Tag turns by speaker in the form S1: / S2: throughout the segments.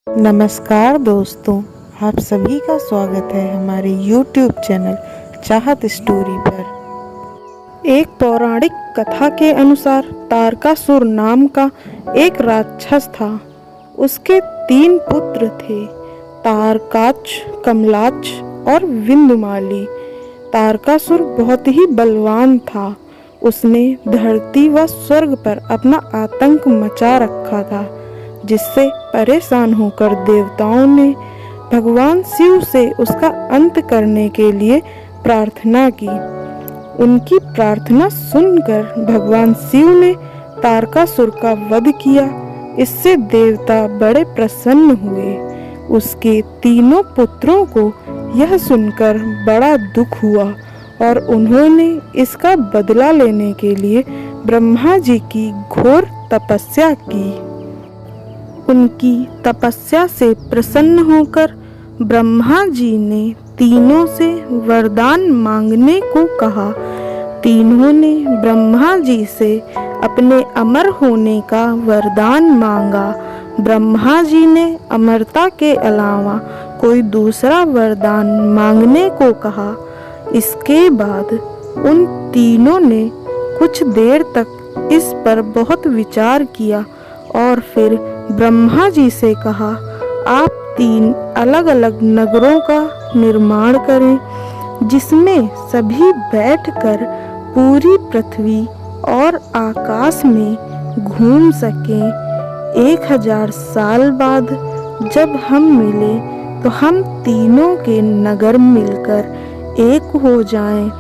S1: नमस्कार दोस्तों, आप सभी का स्वागत है हमारे YouTube चैनल चाहत स्टोरी पर। एक पौराणिक कथा के अनुसार तारकासुर नाम का एक राक्षस था। उसके 3 पुत्र थे, तारकाच, कमलाच और विंध्यमाली। तारकासुर बहुत ही बलवान था। उसने धरती व स्वर्ग पर अपना आतंक मचा रखा था, जिससे परेशान होकर देवताओं ने भगवान शिव से उसका अंत करने के लिए प्रार्थना की। उनकी प्रार्थना सुनकर भगवान शिव ने तारकासुर का वध किया। इससे देवता बड़े प्रसन्न हुए। उसके 3 पुत्रों को यह सुनकर बड़ा दुख हुआ और उन्होंने इसका बदला लेने के लिए ब्रह्मा जी की घोर तपस्या की। उनकी तपस्या से प्रसन्न होकर ब्रह्मा जी ने तीनों से वरदान मांगने को कहा। तीनों ने ब्रह्मा जी से अपने अमर होने का वरदान मांगा। ब्रह्मा जी ने अमरता के अलावा कोई दूसरा वरदान मांगने को कहा। इसके बाद उन तीनों ने कुछ देर तक इस पर बहुत विचार किया और फिर ब्रह्मा जी से कहा, आप 3 अलग-अलग नगरों का निर्माण करें, जिसमें सभी बैठकर पूरी पृथ्वी और आकाश में घूम सकें। 1000 साल बाद जब हम मिले तो हम तीनों के नगर मिलकर एक हो जाएं।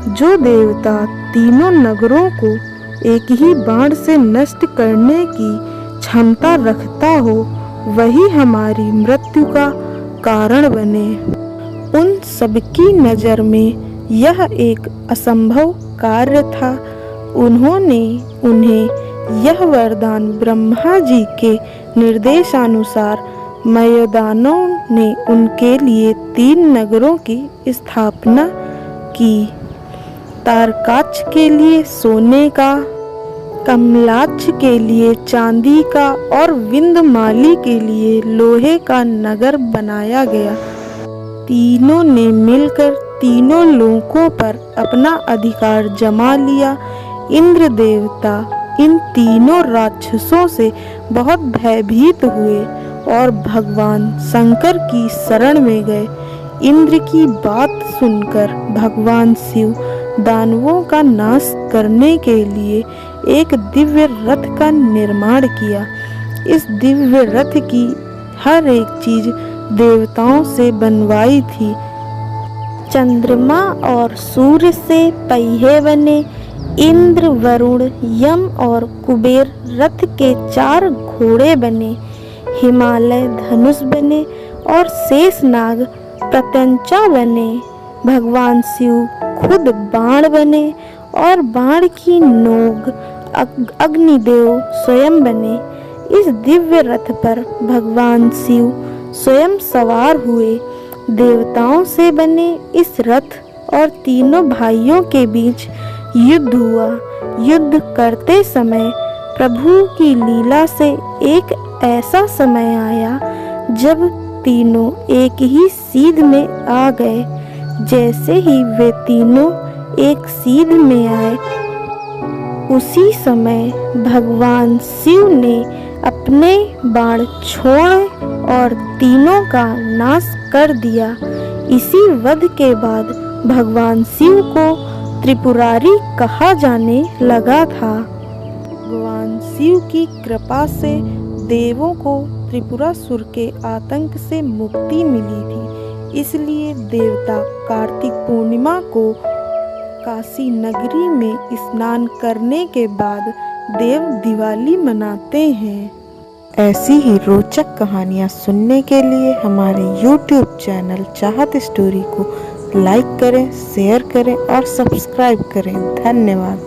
S1: जो देवता तीनों नगरों को एक ही बाण से नष्ट करने की क्षमता रखता हो, वही हमारी मृत्यु का कारण बने। उन सबकी नज़र में यह एक असंभव कार्य था। उन्होंने उन्हें यह वरदान ब्रह्मा जी के निर्देशानुसार मयूदानों ने उनके लिए 3 नगरों की स्थापना की। तारकाच के लिए सोने का, कमलाच के लिए चांदी का और विंध्यमाली के लिए लोहे का नगर बनाया गया। तीनों ने मिलकर तीनों लोकों पर अपना अधिकार जमा लिया। इंद्र देवता इन तीनों राक्षसों से बहुत भयभीत हुए और भगवान शंकर की शरण में गए। इंद्र की बात सुनकर भगवान शिव दानवों का नाश करने के लिए एक दिव्य रथ का निर्माण किया। इस दिव्य रथ की हर एक चीज देवताओं से बनवाई थी। चंद्रमा और सूर्य से पहिए बने। इंद्र, वरुण, यम और कुबेर रथ के 4 घोड़े बने। हिमालय धनुष बने और शेषनाग प्रत्यंचा बने। भगवान शिव खुद बाण बने और बाण की नोक अग्निदेव स्वयं बने। इस दिव्य रथ पर भगवान शिव स्वयं सवार हुए। देवताओं से बने इस रथ और तीनों भाइयों के बीच युद्ध हुआ। युद्ध करते समय प्रभु की लीला से एक ऐसा समय आया जब तीनों एक ही सीध में आ गए। जैसे ही वे तीनों एक सीध में आए, उसी समय भगवान शिव ने अपने बाण छोड़े और तीनों का नाश कर दिया। इसी वध के बाद भगवान शिव को त्रिपुरारी कहा जाने लगा था। भगवान शिव की कृपा से देवों को त्रिपुरासुर के आतंक से मुक्ति मिली थी। इसलिए देवता कार्तिक पूर्णिमा को काशी नगरी में स्नान करने के बाद देव दिवाली मनाते हैं। ऐसी ही रोचक कहानियाँ सुनने के लिए हमारे YouTube चैनल चाहत स्टोरी को लाइक करें, शेयर करें और सब्सक्राइब करें। धन्यवाद।